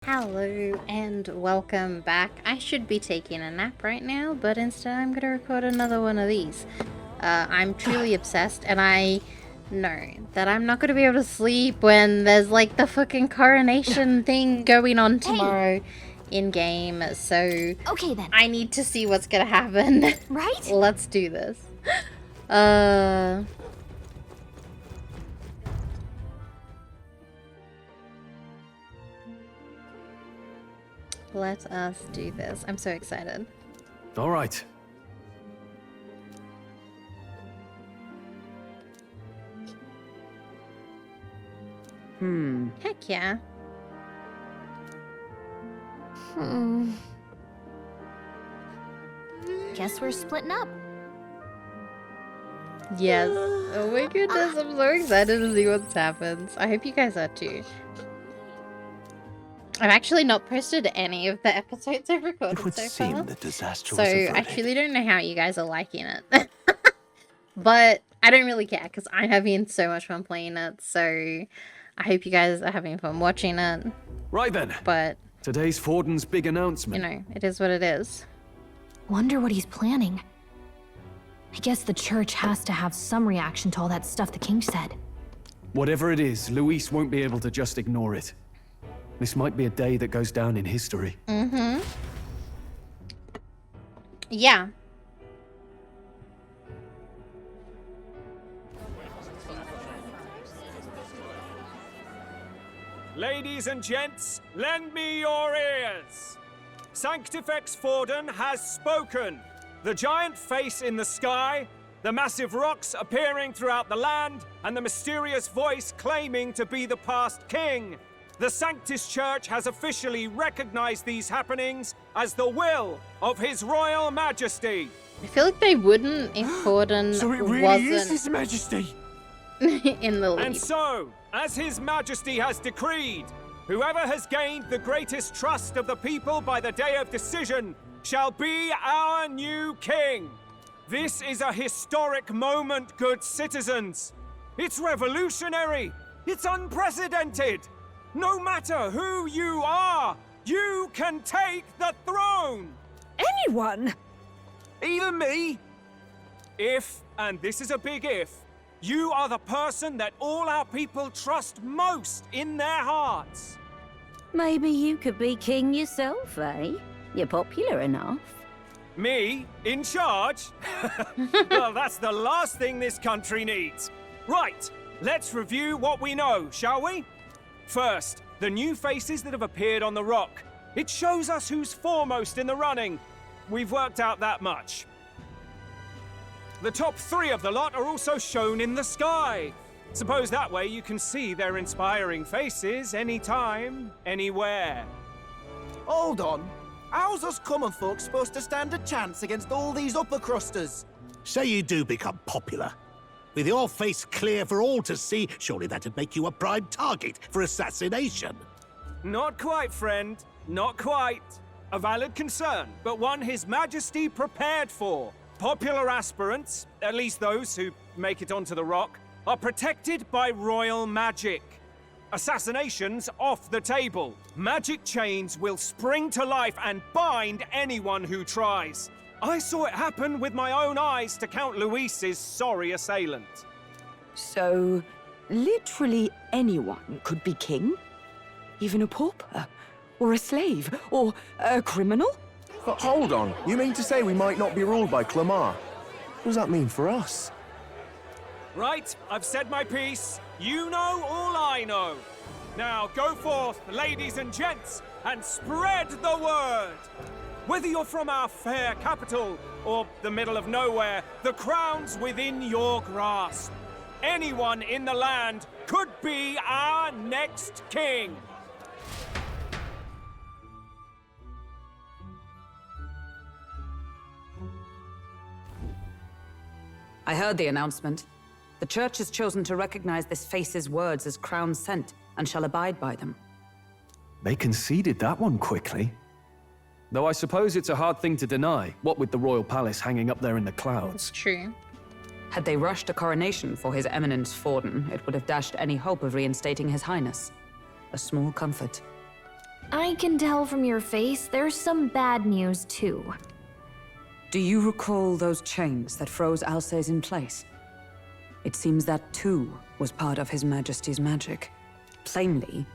Hello and welcome back. I should be taking a nap right now, but instead I'm gonna record another one of these. I'm truly obsessed, and I know that I'm not gonna be able to sleep when there's like the fucking coronation thing going on tomorrow in game, so okay then. I need to see what's gonna happen. Right? Let's do this. Let us do this. I'm so excited. All right. Heck yeah. Guess we're splitting up. Yes. Oh my goodness, I'm so excited to see what happens. I hope you guys are too. I've actually not posted any of the episodes I've recorded It would so seem far. the disaster So was I averted. truly don't know how you guys are liking it. But I don't really care because I'm having so much fun playing it. So I hope you guys are having fun watching it. Right then. But, Today's Forden's big you announcement. know, it is what it is. Wonder what he's planning. I guess the church has to have some reaction to all that stuff the king said. Whatever it is, Luis won't be able to just ignore it. This might be a day that goes down in history. Mm-hmm. Yeah. Ladies and gents, lend me your ears. Sanctifex Forden has spoken. The giant face in the sky, the massive rocks appearing throughout the land, and the mysterious voice claiming to be the past king. The Sanctus Church has officially recognized these happenings as the will of His Royal Majesty. I feel like they wouldn't if Forden So it really wasn't is His Majesty. in the lead. And so, as His Majesty has decreed, whoever has gained the greatest trust of the people by the day of decision shall be our new king. This is a historic moment, good citizens. It's revolutionary. It's unprecedented. No matter who you are, you can take the throne. Anyone? Even me? If, and this is a big if, you are the person that all our people trust most in their hearts. Maybe you could be king yourself, eh? You're popular enough. Me? In charge? Well, that's the last thing this country needs. Right, let's review what we know, shall we? First, the new faces that have appeared on the rock. It shows us who's foremost in the running. We've worked out that much. The top 3 of the lot are also shown in the sky. Suppose that way you can see their inspiring faces anytime, anywhere. Hold on. How's us common folk supposed to stand a chance against all these upper crusters? Say you do become popular. With your face clear for all to see, surely that'd make you a prime target for assassination. Not quite, friend. Not quite. A valid concern, but one His Majesty prepared for. Popular aspirants, at least those who make it onto the rock, are protected by royal magic. Assassinations off the table. Magic chains will spring to life and bind anyone who tries. I saw it happen with my own eyes to Count Luis's sorry assailant. So, literally anyone could be king? Even a pauper? Or a slave? Or a criminal? But hold on, you mean to say we might not be ruled by Clamar? What does that mean for us? Right, I've said my piece. You know all I know. Now go forth, ladies and gents, and spread the word. Whether you're from our fair capital or the middle of nowhere, the crown's within your grasp. Anyone in the land could be our next king. I heard the announcement. The church has chosen to recognize this face's words as crown sent and shall abide by them. They conceded that one quickly. Though I suppose it's a hard thing to deny, what with the royal palace hanging up there in the clouds. It's true. Had they rushed a coronation for His Eminence Forden, it would have dashed any hope of reinstating His Highness. A small comfort. I can tell from your face there's some bad news too. Do you recall those chains that froze Alcés in place? It seems that too was part of His Majesty's magic. Plainly,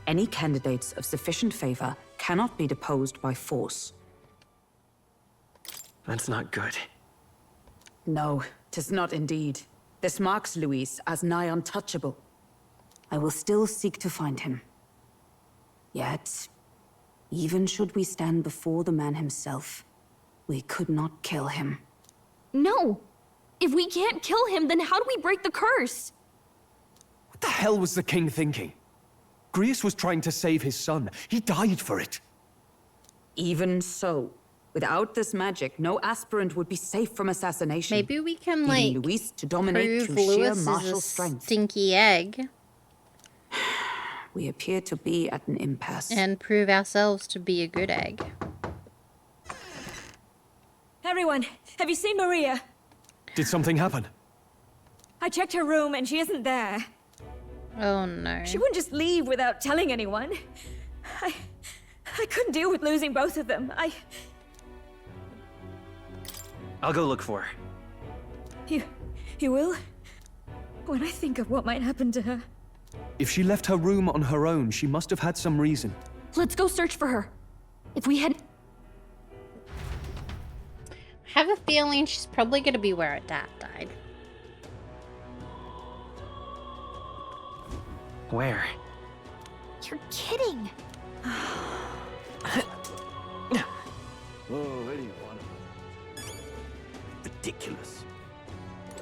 any candidates of sufficient favor cannot be deposed by force. That's not good. No, 'tis not indeed. This marks Luis as nigh untouchable. I will still seek to find him. Yet, even should we stand before the man himself, we could not kill him. No! If we can't kill him, then how do we break the curse? What the hell was the king thinking? Grius was trying to save his son. He died for it. Even so, without this magic, no aspirant would be safe from assassination. Maybe we can, leaving like, Luis to dominate prove through sheer Lewis is martial a strength. stinky egg. We appear to be at an impasse. And prove ourselves to be a good egg. Everyone, have you seen Maria? Did something happen? I checked her room and she isn't there. Oh no. She wouldn't just leave without telling anyone. I couldn't deal with losing both of them. I'll go look for her. You will? When I think of what might happen to her. If she left her room on her own, she must have had some reason. Let's go search for her. If we had... I have a feeling she's probably gonna be where her dad died. Where? You're kidding. Oh, any one of them. Ridiculous.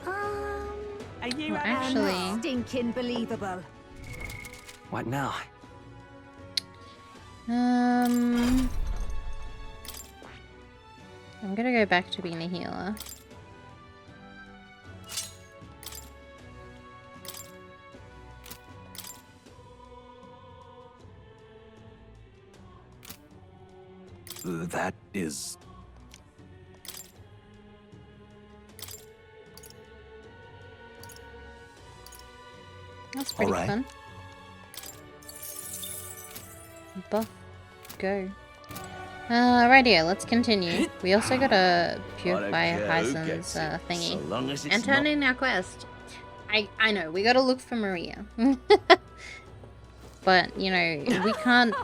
Are you Well, actually... stinking believable? What now? I'm gonna go back to being a healer. That is... That's pretty Alright. fun. Buff. Go. Rightio, let's continue. We also gotta purify Hyzen's thingy. And turn in our quest. I know, we gotta look for Maria. But, you know,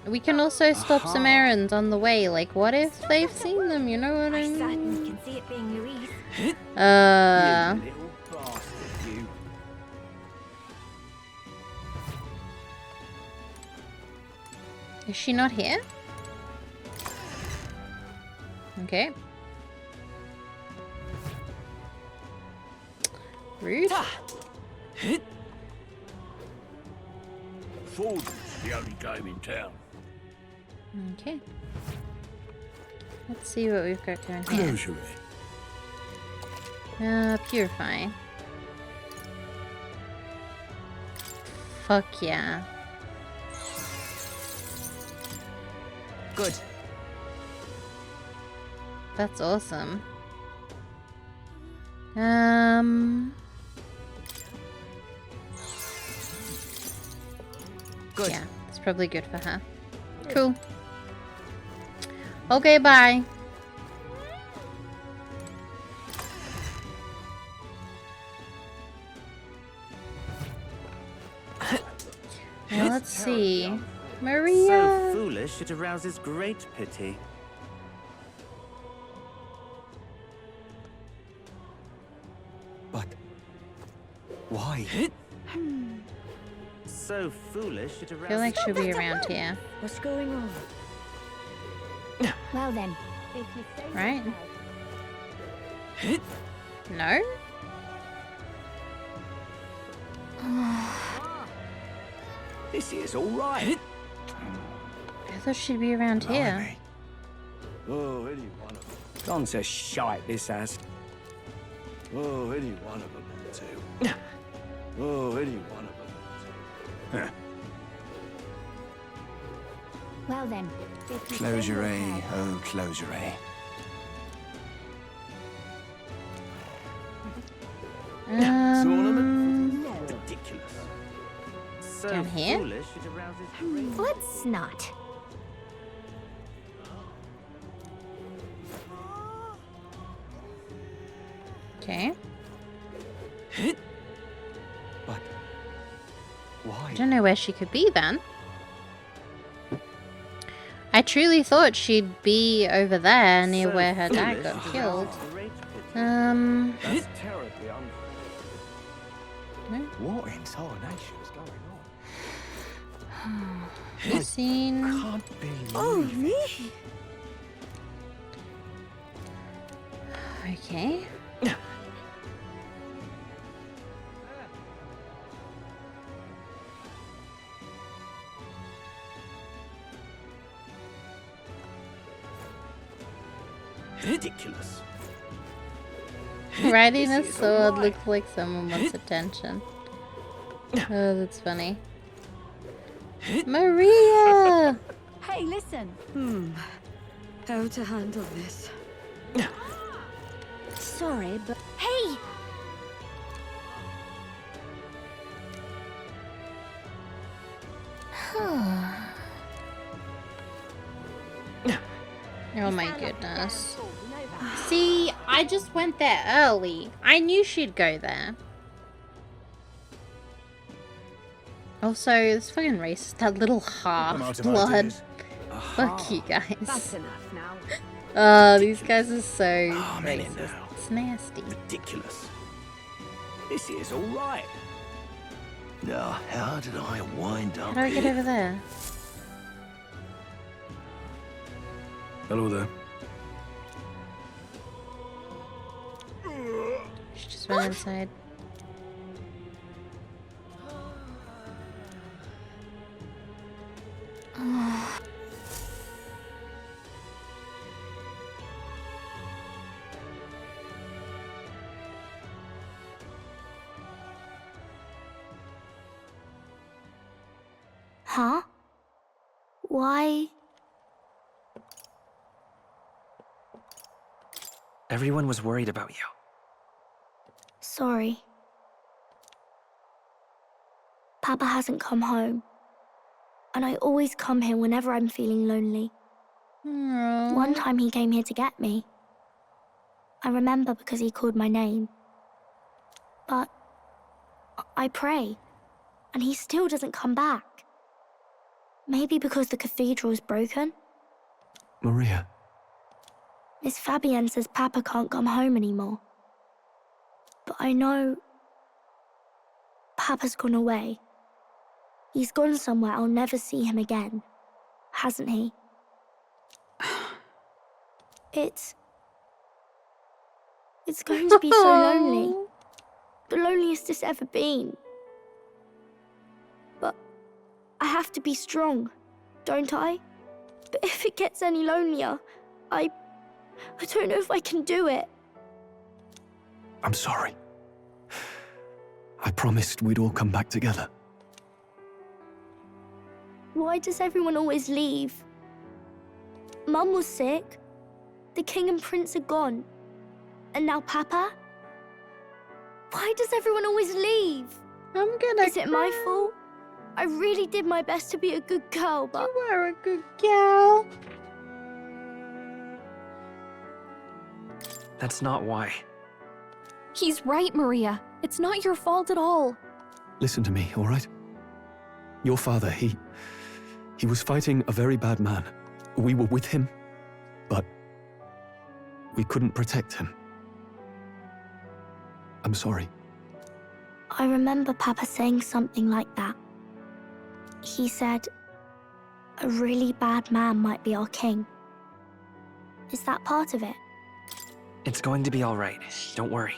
we can also stop some errands on the way. Like, what if they've seen them, you know what I mean? Certainly can see it being Louise. You little bastard, you. Is she not here? Okay. Rude. Ford's the only game in town. Okay. Let's see what we've got going here. Purify. Fuck yeah. Good. That's awesome. Good. Yeah, it's probably good for her. Cool. Okay, bye. Now let's see. Maria. So foolish, it arouses great pity. But... why? So foolish, it I arouses... feel like she'll be around here. What's going on? Well then, if you say so. Right? No? This is all right. I thought she'd be around here. Oh, any one of them. Gone to shite, this has. Oh, any one of them too. Oh, any one of them too. Well then, if you Close say your so. A, oh, close your A. Ridiculous. So Down here? foolish, it arouses great... Let's not. Okay. But why? I don't know where she could be then. I truly thought she'd be over there near where her dad got killed. That's terribly No. What in tarnation is going on? I've seen. Can't believe Oh, me? Okay. ridiculous. Riding a This is sword alright. looks like someone wants attention. Oh, that's funny. Maria! Hey, listen. How to handle this? Sorry, but... Hey! Oh my goodness. See, I just went there early. I knew she'd go there. Also, this fucking racist, that little half-blood. Fuck you That's guys. enough now. Oh, these guys are so I'm in it racist. now. It's nasty. Ridiculous. This is all right. Now, how did I wind How up do I get here? over there? Hello there. She just went inside. Huh? Why? Everyone was worried about you. Sorry. Papa hasn't come home. And I always come here whenever I'm feeling lonely. One time he came here to get me. I remember because he called my name. But I pray, and he still doesn't come back. Maybe because the cathedral's broken? Maria. Miss Fabienne says Papa can't come home anymore. But I know Papa's gone away. He's gone somewhere I'll never see him again, hasn't he? It's going to be so lonely. The loneliest it's ever been. But I have to be strong, don't I? But if it gets any lonelier, I don't know if I can do it. I'm sorry. I promised we'd all come back together. Why does everyone always leave? Mum was sick. The king and prince are gone. And now Papa? Why does everyone always leave? I'm gonna Is it my fault? I really did my best to be a good girl, but... You are a good girl. That's not why. He's right, Maria. It's not your fault at all. Listen to me, all right? Your father, he was fighting a very bad man. We were with him, but we couldn't protect him. I'm sorry. I remember Papa saying something like that. He said, a really bad man might be our king. Is that part of it? It's going to be all right. Don't worry.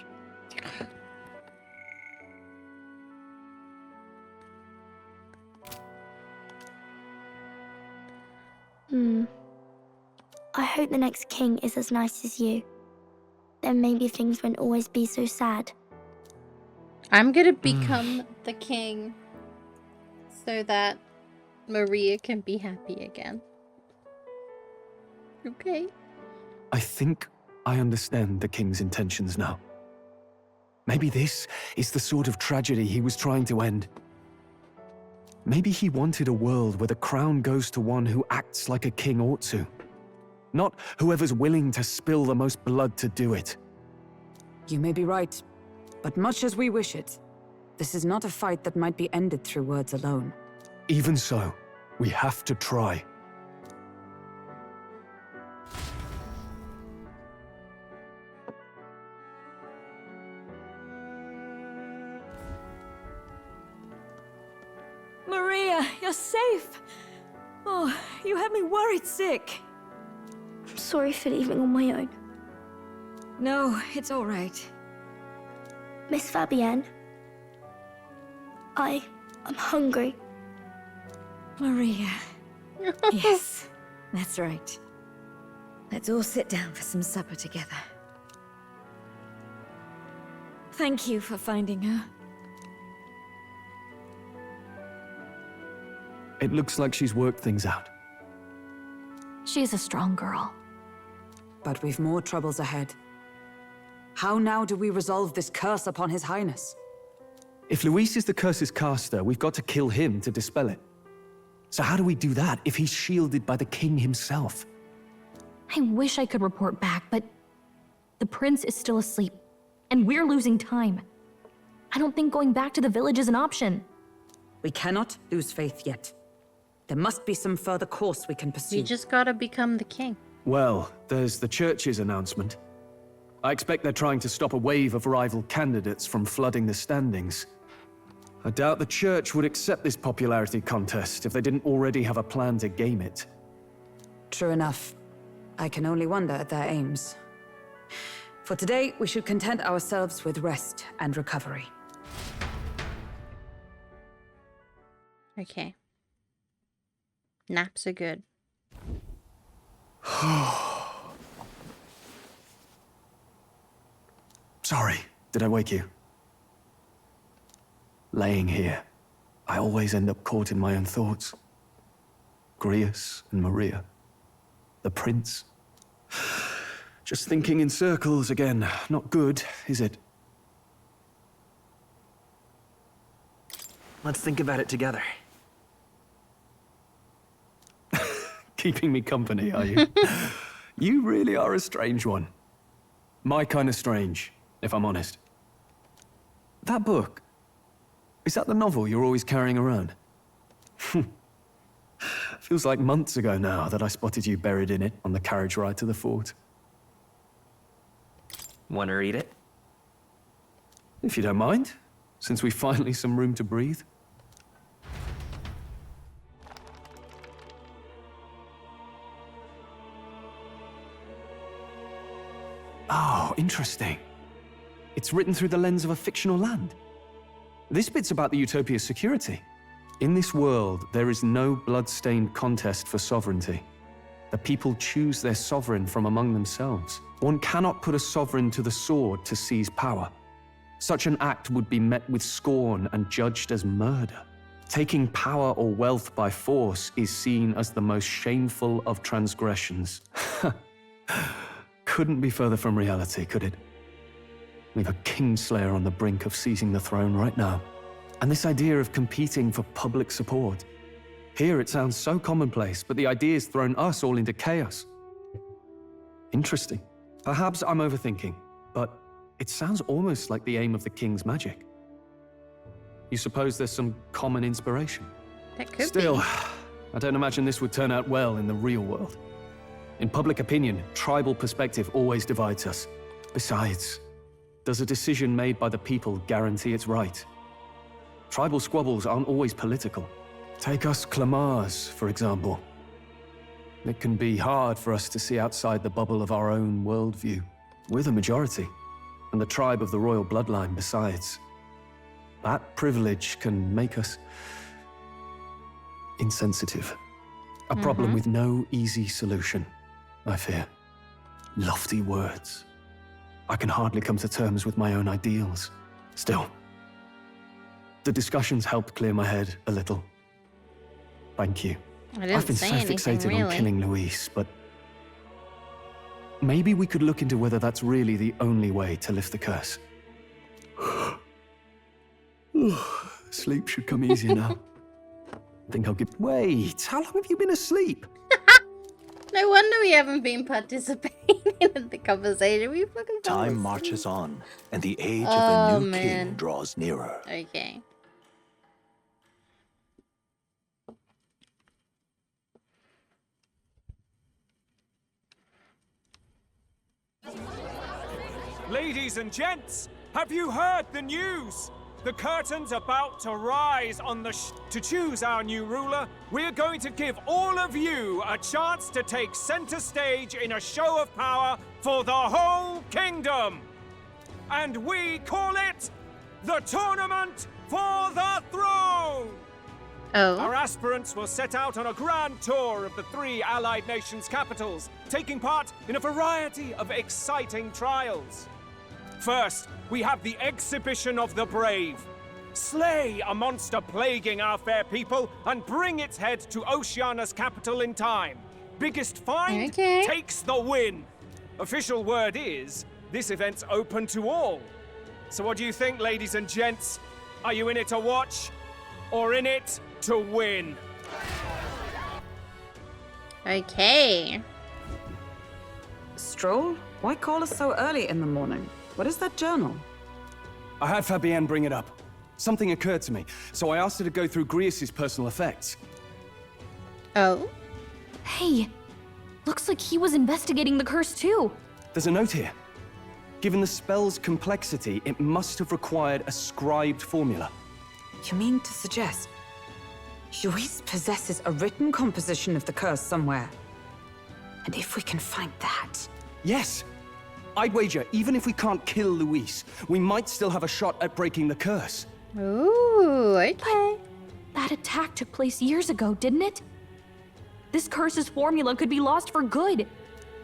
I hope the next king is as nice as you. Then maybe things won't always be so sad. I'm gonna become the king so that Maria can be happy again. Okay. I think I understand the king's intentions now. Maybe this is the sort of tragedy he was trying to end. Maybe he wanted a world where the crown goes to one who acts like a king ought to. Not whoever's willing to spill the most blood to do it. You may be right, but much as we wish it, this is not a fight that might be ended through words alone. Even so, we have to try. Maria, you're safe! Oh, you had me worried sick. I'm sorry for leaving on my own. No, it's all right. Miss Fabienne, I'm hungry. Maria. Yes, that's right. Let's all sit down for some supper together. Thank you for finding her. It looks like she's worked things out. She's a strong girl. But we've more troubles ahead. How now do we resolve this curse upon His Highness? If Luis is the curse's caster, we've got to kill him to dispel it. So how do we do that if he's shielded by the king himself? I wish I could report back, but the prince is still asleep, and we're losing time. I don't think going back to the village is an option. We cannot lose faith yet. There must be some further course we can pursue. You just gotta become the king. Well, there's the church's announcement. I expect they're trying to stop a wave of rival candidates from flooding the standings. I doubt the church would accept this popularity contest if they didn't already have a plan to game it. True enough. I can only wonder at their aims. For today, we should content ourselves with rest and recovery. Okay. Naps are good. Sorry, did I wake you? Laying here, I always end up caught in my own thoughts. Grius and Maria. The prince. Just thinking in circles again. Not good, is it? Let's think about it together. Keeping me company, are you? You really are a strange one. My kind of strange, if I'm honest. That book, is that the novel you're always carrying around? Feels like months ago now that I spotted you buried in it on the carriage ride to the fort. Want to read it? If you don't mind, since we finally some room to breathe. Oh, interesting. It's written through the lens of a fictional land. This bit's about the Utopia's security. In this world, there is no blood-stained contest for sovereignty. The people choose their sovereign from among themselves. One cannot put a sovereign to the sword to seize power. Such an act would be met with scorn and judged as murder. Taking power or wealth by force is seen as the most shameful of transgressions. Couldn't be further from reality, could it? We've a Kingslayer on the brink of seizing the throne right now. And this idea of competing for public support. Here it sounds so commonplace, but the idea's thrown us all into chaos. Interesting. Perhaps I'm overthinking, but it sounds almost like the aim of the king's magic. You suppose there's some common inspiration? That could Still, be. I don't imagine this would turn out well in the real world. In public opinion, tribal perspective always divides us. Besides, does a decision made by the people guarantee it's right? Tribal squabbles aren't always political. Take us Clamars, for example. It can be hard for us to see outside the bubble of our own worldview. We're the majority, and the tribe of the royal bloodline besides. That privilege can make us insensitive. A problem with no easy solution, I fear. Lofty words. I can hardly come to terms with my own ideals. Still, the discussions helped clear my head a little. Thank you. I've been so fixated on killing Luis, but maybe we could look into whether that's really the only way to lift the curse. Sleep should come easier now. Think I'll give... Wait, how long have you been asleep? No wonder we haven't been participating in the conversation. We fucking Time marches on, and the age of the new king draws nearer. Okay. Ladies and gents, have you heard the news? The curtain's about to rise on the to choose our new ruler. We're going to give all of you a chance to take center stage in a show of power for the whole kingdom. And we call it the Tournament for the Throne! Oh. Our aspirants will set out on a grand tour of the 3 allied nations' capitals, taking part in a variety of exciting trials. First, we have the Exhibition of the Brave. Slay a monster plaguing our fair people and bring its head to Oceania's capital in time. Biggest find takes the win. Official word is, this event's open to all. So what do you think, ladies and gents? Are you in it to watch or in it to win? Okay. Stroll? Why call us so early in the morning? What is that journal? I had Fabienne bring it up. Something occurred to me, so I asked her to go through Grius's personal effects. Oh? Hey, looks like he was investigating the curse too. There's a note here. Given the spell's complexity, it must have required a scribed formula. You mean to suggest Luis possesses a written composition of the curse somewhere? And if we can find that... Yes! I'd wager, even if we can't kill Luis, we might still have a shot at breaking the curse. Ooh, okay. But that attack took place years ago, didn't it? This curse's formula could be lost for good.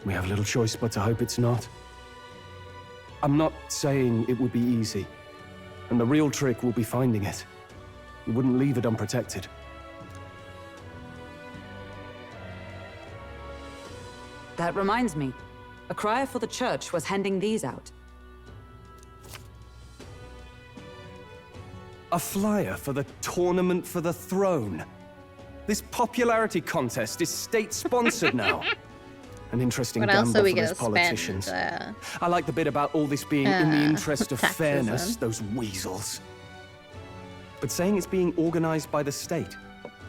We have little choice but to hope it's not. I'm not saying it would be easy. And the real trick will be finding it. You wouldn't leave it unprotected. That reminds me. A crier for the church was handing these out. A flyer for the Tournament for the Throne. This popularity contest is state-sponsored now. An interesting What else gamble are we for gonna those politicians. spend? I like the bit about all this being in the interest of taxes fairness, on. those weasels. But saying it's being organized by the state.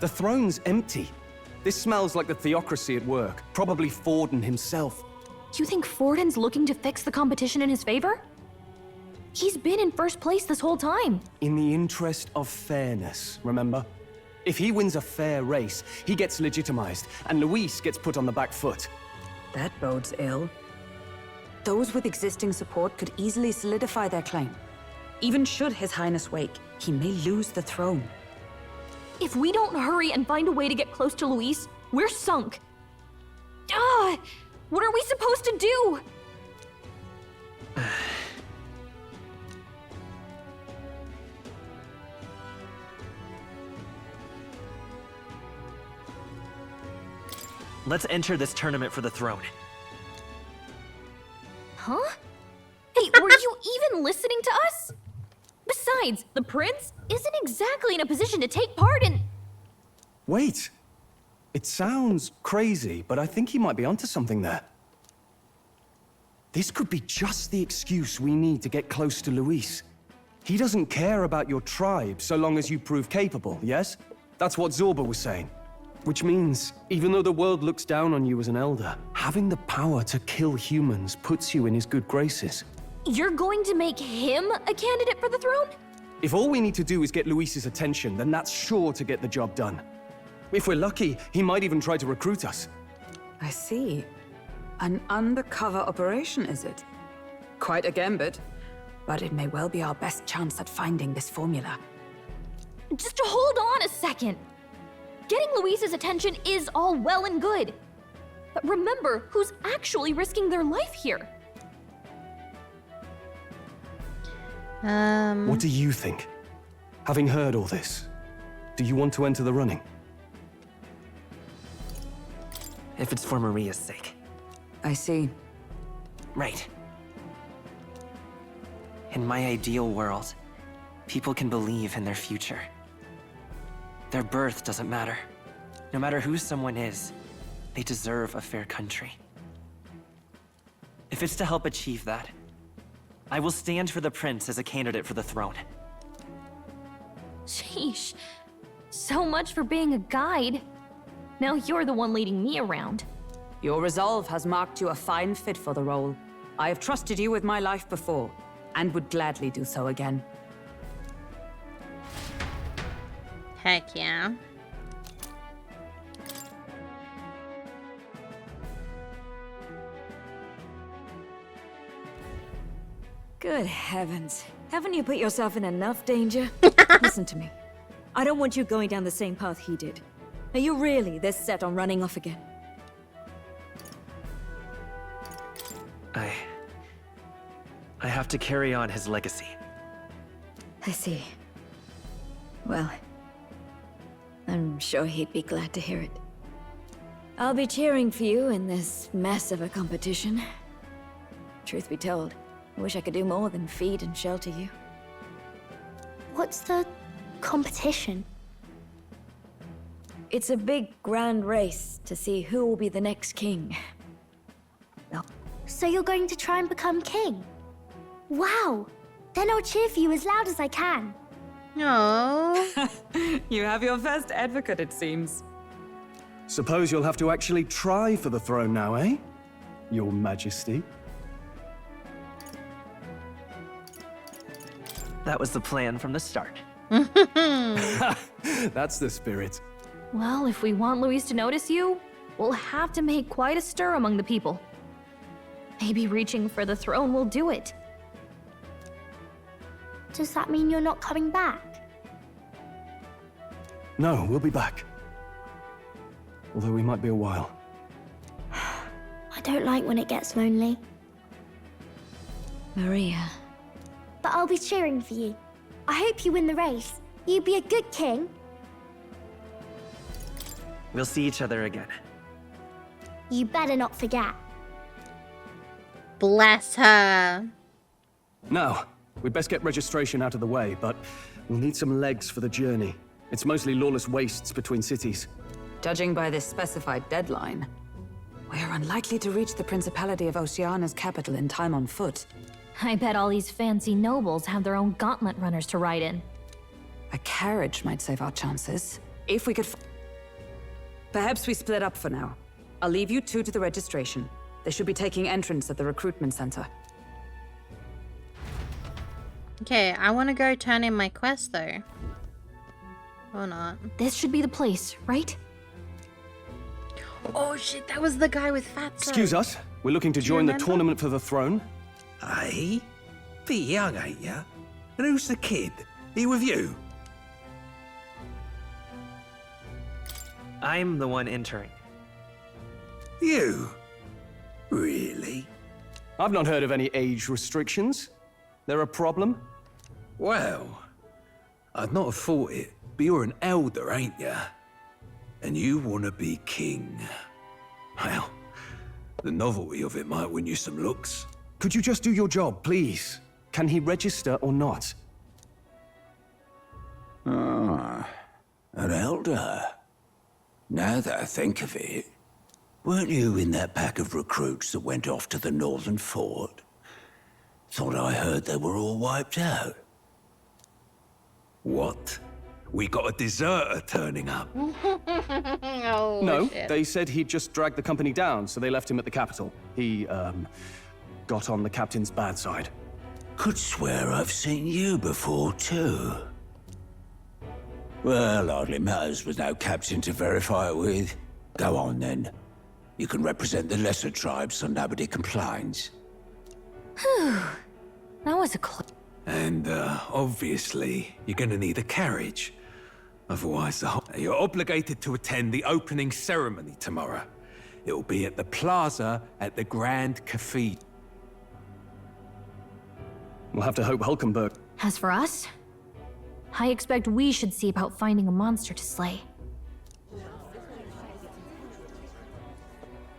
The throne's empty. This smells like the theocracy at work, probably Forden himself. You think Forden's looking to fix the competition in his favor? He's been in first place this whole time. In the interest of fairness, remember? If he wins a fair race, he gets legitimized, and Luis gets put on the back foot. That bodes ill. Those with existing support could easily solidify their claim. Even should His Highness wake, he may lose the throne. If we don't hurry and find a way to get close to Luis, we're sunk. Ah! What are we supposed to do? Let's enter this tournament for the throne. Huh? Hey, were you even listening to us? Besides, the prince isn't exactly in a position to take part in... Wait. It sounds crazy, but I think he might be onto something there. This could be just the excuse we need to get close to Luis. He doesn't care about your tribe so long as you prove capable, yes? That's what Zorba was saying. Which means, even though the world looks down on you as an elder, having the power to kill humans puts you in his good graces. You're going to make him a candidate for the throne? If all we need to do is get Luis's attention, then that's sure to get the job done. If we're lucky, he might even try to recruit us. I see. An undercover operation, is it? Quite a gambit, but it may well be our best chance at finding this formula. Just hold on a second. Getting Luis's attention is all well and good. But remember who's actually risking their life here. What do you think? Having heard all this, do you want to enter the running? If it's for Maria's sake. I see. Right. In my ideal world, people can believe in their future. Their birth doesn't matter. No matter who someone is, they deserve a fair country. If it's to help achieve that, I will stand for the prince as a candidate for the throne. Sheesh. So much for being a guide. Now you're the one leading me around. Your resolve has marked you a fine fit for the role. I have trusted you with my life before, and would gladly do so again. Heck yeah. Good heavens. Haven't you put yourself in enough danger? Listen to me. I don't want you going down the same path he did. Are you really this set on running off again? I have to carry on his legacy. I see. Well, I'm sure he'd be glad to hear it. I'll be cheering for you in this mess of a competition. Truth be told, I wish I could do more than feed and shelter you. What's the competition? It's a big, grand race to see who will be the next king. No. So you're going to try and become king? Wow! Then I'll cheer for you as loud as I can. No. You have your first advocate, it seems. Suppose you'll have to actually try for the throne now, eh? Your Majesty. That was the plan from the start. That's the spirit. Well, if we want Luis to notice you, we'll have to make quite a stir among the people. Maybe reaching for the throne will do it. Does that mean you're not coming back? No, we'll be back. Although we might be a while. I don't like when it gets lonely. Maria. But I'll be cheering for you. I hope you win the race. You be a good king. We'll see each other again. You better not forget. Bless her. Now, we'd best get registration out of the way, but we'll need some legs for the journey. It's mostly lawless wastes between cities. Judging by this specified deadline, we are unlikely to reach the Principality of Oceana's capital in time on foot. I bet all these fancy nobles have their own gauntlet runners to ride in. A carriage might save our chances. If we could... Perhaps we split up for now. I'll leave you two to the registration. They should be taking entrance at the recruitment center. Okay, I want to go turn in my quest though. Or not. This should be the place, right? Oh shit, that was the guy with Fatso. Excuse us, we're looking to join the tournament for the throne. Aye? Be young, ain't ya? And who's the kid? He with you? I'm the one entering. You? Really? I've not heard of any age restrictions. There a problem? Well, I'd not have thought it, but you're an elder, ain't ya? And you want to be king. Well, the novelty of it might win you some looks. Could you just do your job, please? Can he register or not? Ah, an elder. Now that I think of it, weren't you in that pack of recruits that went off to the northern fort? Thought I heard they were all wiped out. What? We got a deserter turning up. Oh, no, shit. they said he'd just dragged the company down, so they left him at the capital. He, got on the captain's bad side. Could swear I've seen you before, too. Well, hardly matters with no captain to verify it with. Go on, then. You can represent the lesser tribes so nobody complains. Whew. That was a And, obviously, you're gonna need a carriage. Otherwise, you're obligated to attend the opening ceremony tomorrow. It'll be at the plaza at the Grand Cathedral. We'll have to hope Hulkenberg... As for us, I expect we should see about finding a monster to slay.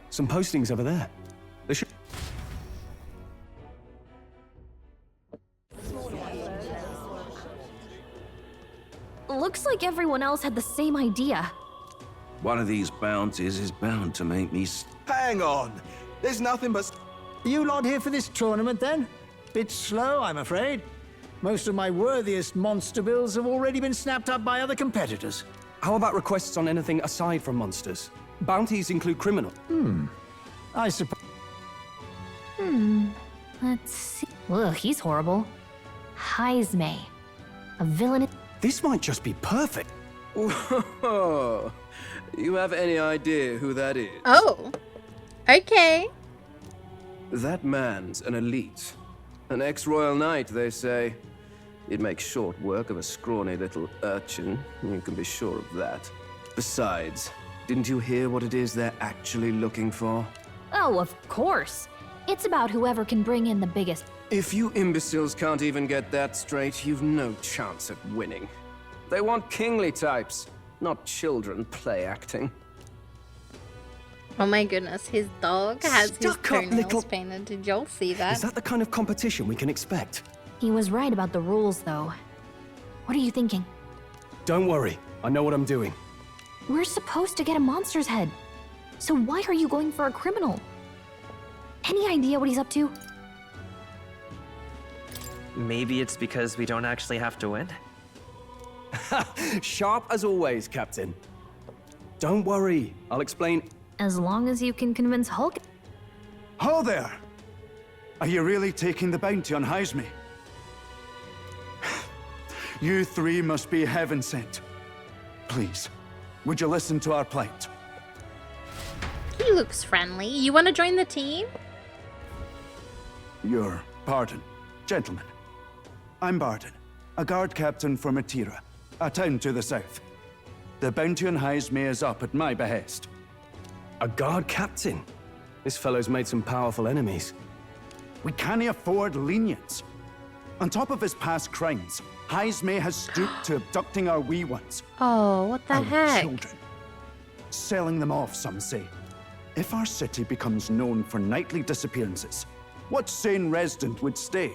Some postings over there. They should... Looks like everyone else had the same idea. One of these bounties is bound to make me... Hang on! There's nothing but... You lot here for this tournament, then? Bit slow, I'm afraid. Most of my worthiest monster builds have already been snapped up by other competitors. How about requests on anything aside from monsters? Bounties include criminal. I suppose... Let's see. Ugh, he's horrible. Heisme. A villain. This might just be perfect. Whoa. You have any idea who that is? Oh. Okay. That man's an elite. An ex-royal knight, they say. He'd make short work of a scrawny little urchin. You can be sure of that. Besides, didn't you hear what it is they're actually looking for? Oh, of course. It's about whoever can bring in the biggest. If you imbeciles can't even get that straight, you've no chance at winning. They want kingly types, not children play acting. Oh my goodness, his dog has his Stuck-up toenails little- painted. Did y'all see that? Is that the kind of competition we can expect? He was right about the rules, though. What are you thinking? Don't worry, I know what I'm doing. We're supposed to get a monster's head. So why are you going for a criminal? Any idea what he's up to? Maybe it's because we don't actually have to win? Sharp as always, Captain. Don't worry, I'll explain. As long as you can convince Hulk. Ho there! Are you really taking the bounty on Heisme? You three must be heaven sent. Please, would you listen to our plight? He looks friendly. You want to join the team? Your pardon, gentlemen. I'm Barton, a guard captain for Matira, a town to the south. The bounty on Heisme is up at my behest. A guard captain? This fellow's made some powerful enemies. We can't afford lenience. On top of his past crimes, Heisme has stooped to abducting our wee ones. Oh, what the our heck? children. Selling them off, some say. If our city becomes known for nightly disappearances, what sane resident would stay?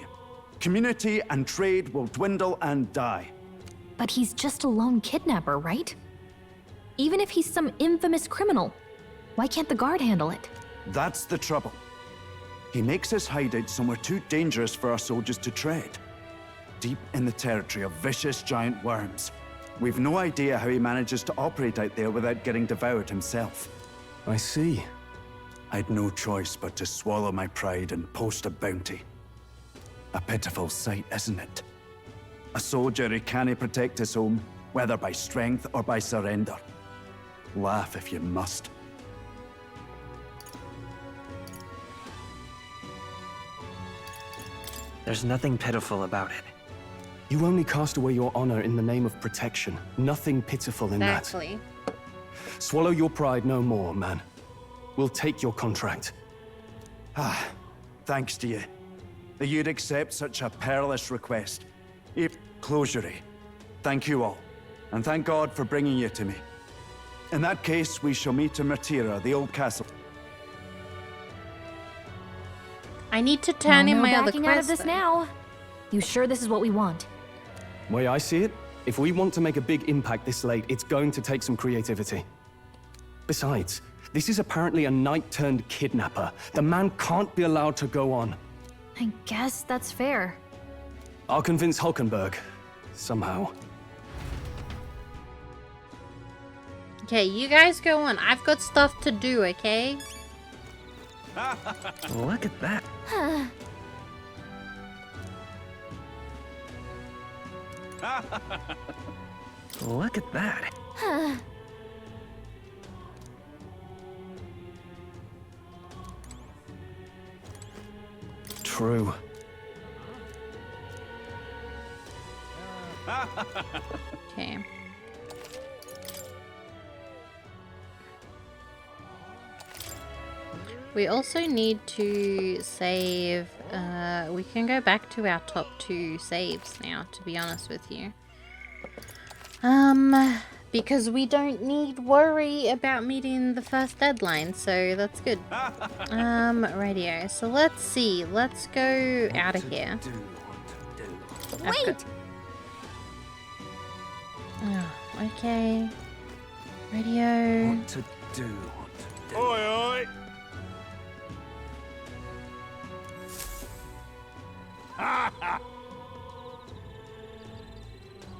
Community and trade will dwindle and die. But he's just a lone kidnapper, right? Even if he's some infamous criminal, why can't the guard handle it? That's the trouble. He makes his hideout somewhere too dangerous for our soldiers to tread. Deep in the territory of vicious giant worms. We've no idea how he manages to operate out there without getting devoured himself. I see. I'd no choice but to swallow my pride and post a bounty. A pitiful sight, isn't it? A soldier who can't protect his home, whether by strength or by surrender. Laugh if you must. There's nothing pitiful about it. You only cast away your honor in the name of protection. Nothing pitiful in Exactly. that. Swallow your pride no more, man. We'll take your contract. Ah, thanks to you. That you'd accept such a perilous request. Closure. Thank you all. And thank God for bringing you to me. In that case, we shall meet in Matira, the old castle. I need to turn in No my other backing out of quest. this now. You sure this is what we want? Way I see it, if we want to make a big impact this late, it's going to take some creativity. Besides, this is apparently a knight-turned-kidnapper. The man can't be allowed to go on. I guess that's fair. I'll convince Hulkenberg. Somehow. Okay, you guys go on. I've got stuff to do, okay? Look at that. Look at that. True. Okay. We also need to save, we can go back to our top 2 saves now, to be honest with you. Because we don't need worry about meeting the first deadline, so that's good. Radio. So let's see, let's go out of here. Wait! Oh, okay. Radio. What to do, Oi, oi!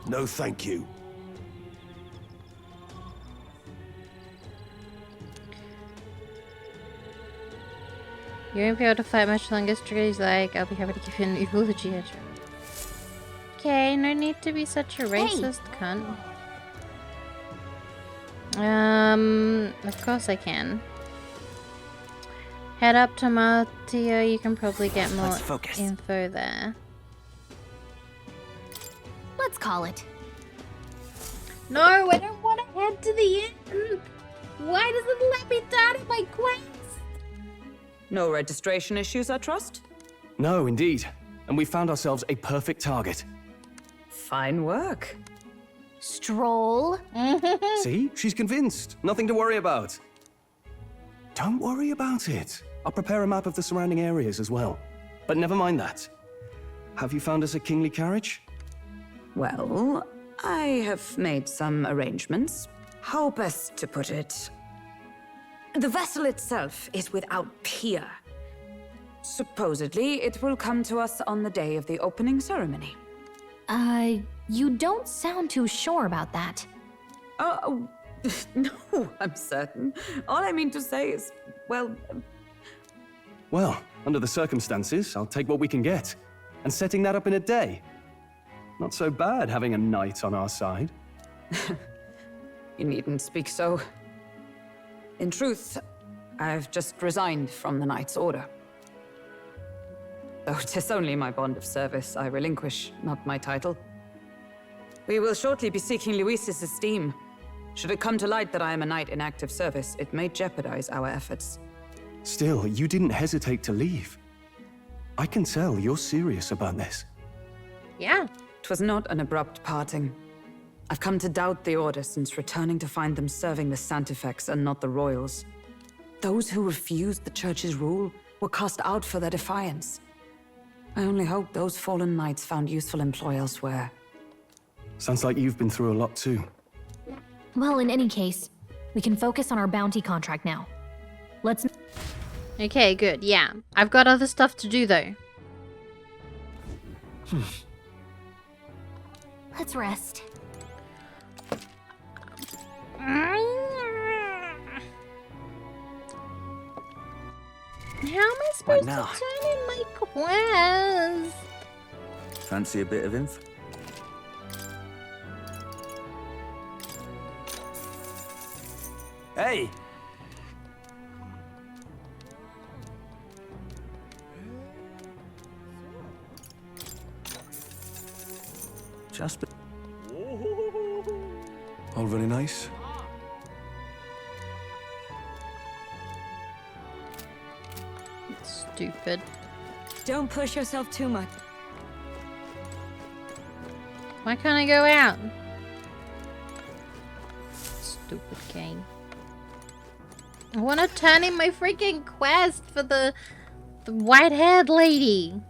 No thank you. You won't be able to fight much longer, Stray's like, I'll be happy to give you an eulogy. Okay, no need to be such a racist cunt. Of course I can. Head up to Martia, you can probably get more info there. Let's call it. No, I don't want to head to the end! Why does it let me down in my quest? No registration issues, I trust? No, indeed. And we found ourselves a perfect target. Fine work. Stroll. See? She's convinced. Nothing to worry about. Don't worry about it. I'll prepare a map of the surrounding areas as well. But never mind that. Have you found us a kingly carriage? Well, I have made some arrangements. How best to put it? The vessel itself is without peer. Supposedly, it will come to us on the day of the opening ceremony. You don't sound too sure about that. No, I'm certain. All I mean to say is, well... Well, under the circumstances, I'll take what we can get. And setting that up in a day. Not so bad having a knight on our side. You needn't speak so. In truth, I've just resigned from the Knight's Order. Though 'tis only my bond of service I relinquish, not my title. We will shortly be seeking Luis's esteem. Should it come to light that I am a knight in active service, it may jeopardize our efforts. Still, you didn't hesitate to leave. I can tell you're serious about this. Yeah. 'Twas not an abrupt parting. I've come to doubt the Order since returning to find them serving the Santifex and not the Royals. Those who refused the Church's rule were cast out for their defiance. I only hope those fallen knights found useful employ elsewhere. Sounds like you've been through a lot too. Well, in any case, we can focus on our bounty contract now. Let's... Okay, good, yeah. I've got other stuff to do though. Let's rest. How am I supposed to turn in my quest? Fancy a bit of info? Hey! Just... All very nice. Stupid. Don't push yourself too much. Why can't I go out? Stupid game. I want to turn in my freaking quest for the white-haired lady.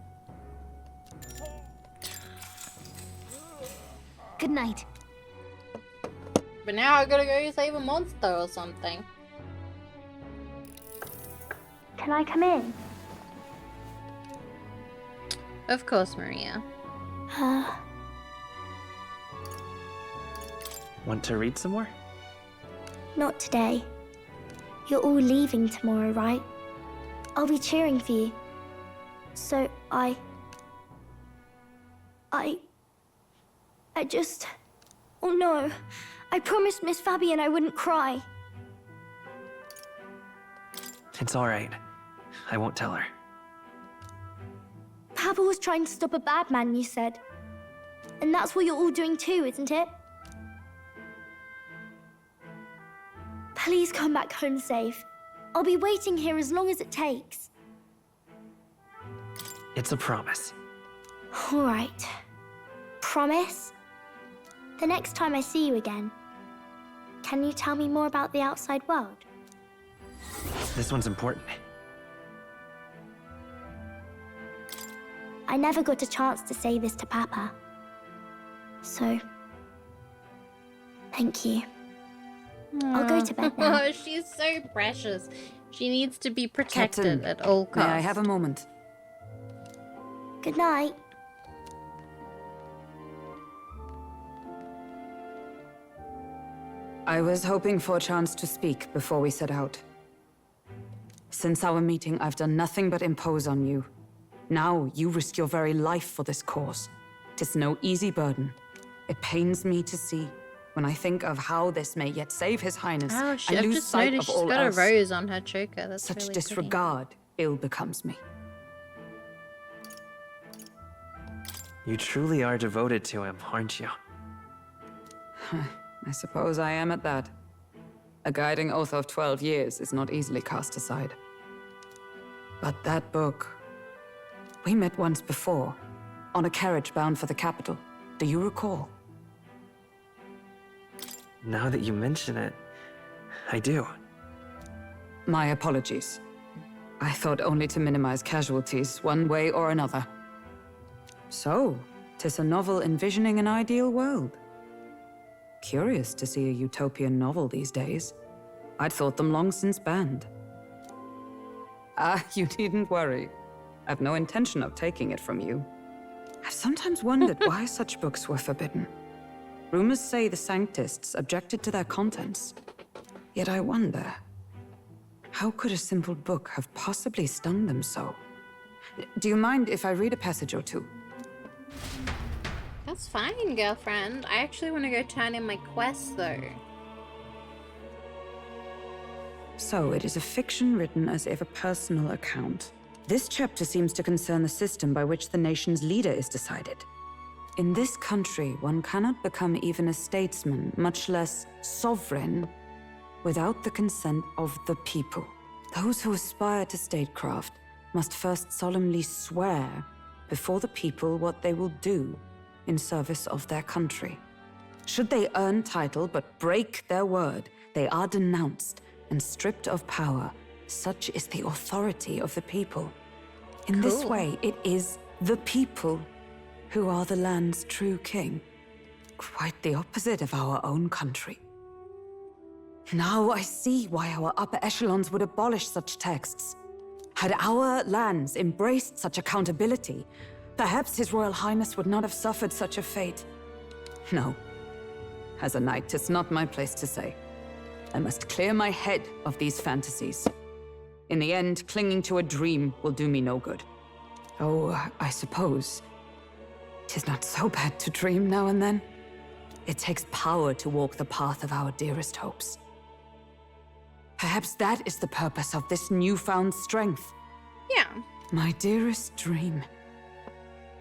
Good night. But now I gotta go save a monster or something. Can I come in? Of course, Maria. Want to read some more? Not today. You're all leaving tomorrow, right? I'll be cheering for you. So I just... Oh no. I promised Miss Fabian I wouldn't cry. It's all right. I won't tell her. Papa was trying to stop a bad man, you said. And that's what you're all doing too, isn't it? Please come back home safe. I'll be waiting here as long as it takes. It's a promise. All right. Promise? The next time I see you again, can you tell me more about the outside world? This one's important. I never got a chance to say this to Papa. So, thank you. I'll go to bed now. Oh, she's so precious. She needs to be protected Captain, at all costs. May I have a moment? Good night. I was hoping for a chance to speak before we set out. Since our meeting, I've done nothing but impose on you. Now, you risk your very life for this cause. 'Tis no easy burden. It pains me to see. When I think of how this may yet save His Highness, Oh, I I've lose just sight noticed of she's all got else. a rose on her choker. That's Such really disregard ill becomes me. You truly are devoted to him, aren't you? I suppose I am at that. A guiding oath of 12 years is not easily cast aside. But that book... We met once before, on a carriage bound for the capital. Do you recall? Now that you mention it, I do. My apologies. I thought only to minimize casualties, one way or another. So, 'tis a novel envisioning an ideal world. Curious to see a utopian novel these days. I'd thought them long since banned. You needn't worry. I've no intention of taking it from you. I've sometimes wondered why such books were forbidden. Rumors say the Sanctists objected to their contents. Yet I wonder, how could a simple book have possibly stung them so? Do you mind if I read a passage or two? That's fine, girlfriend. I actually want to go turn in my quest, though. So, it is a fiction written as if a personal account. This chapter seems to concern the system by which the nation's leader is decided. In this country, one cannot become even a statesman, much less sovereign, without the consent of the people. Those who aspire to statecraft must first solemnly swear before the people what they will do in service of their country. Should they earn title but break their word, they are denounced and stripped of power. Such is the authority of the people. In this way, it is the people who are the land's true king. Quite the opposite of our own country. Now I see why our upper echelons would abolish such texts. Had our lands embraced such accountability, perhaps His Royal Highness would not have suffered such a fate. No. As a knight, 'tis not my place to say. I must clear my head of these fantasies. In the end, clinging to a dream will do me no good. Oh, I suppose 'tis not so bad to dream now and then. It takes power to walk the path of our dearest hopes. Perhaps that is the purpose of this newfound strength. Yeah. My dearest dream.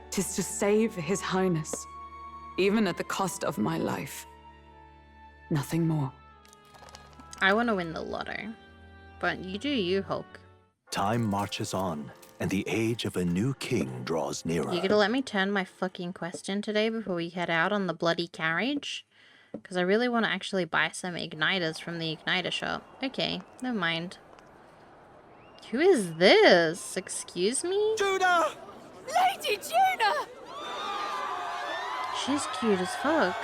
'Tis to save His Highness, even at the cost of my life. Nothing more. I want to win the lotto. But you do you, Hulk. Time marches on, and the age of a new king draws nearer. You gonna let me turn my fucking quest in today before we head out on the bloody carriage? Because I really want to actually buy some igniters from the igniter shop. Okay, never mind. Who is this? Excuse me? Judah! Lady Judah! She's cute as fuck.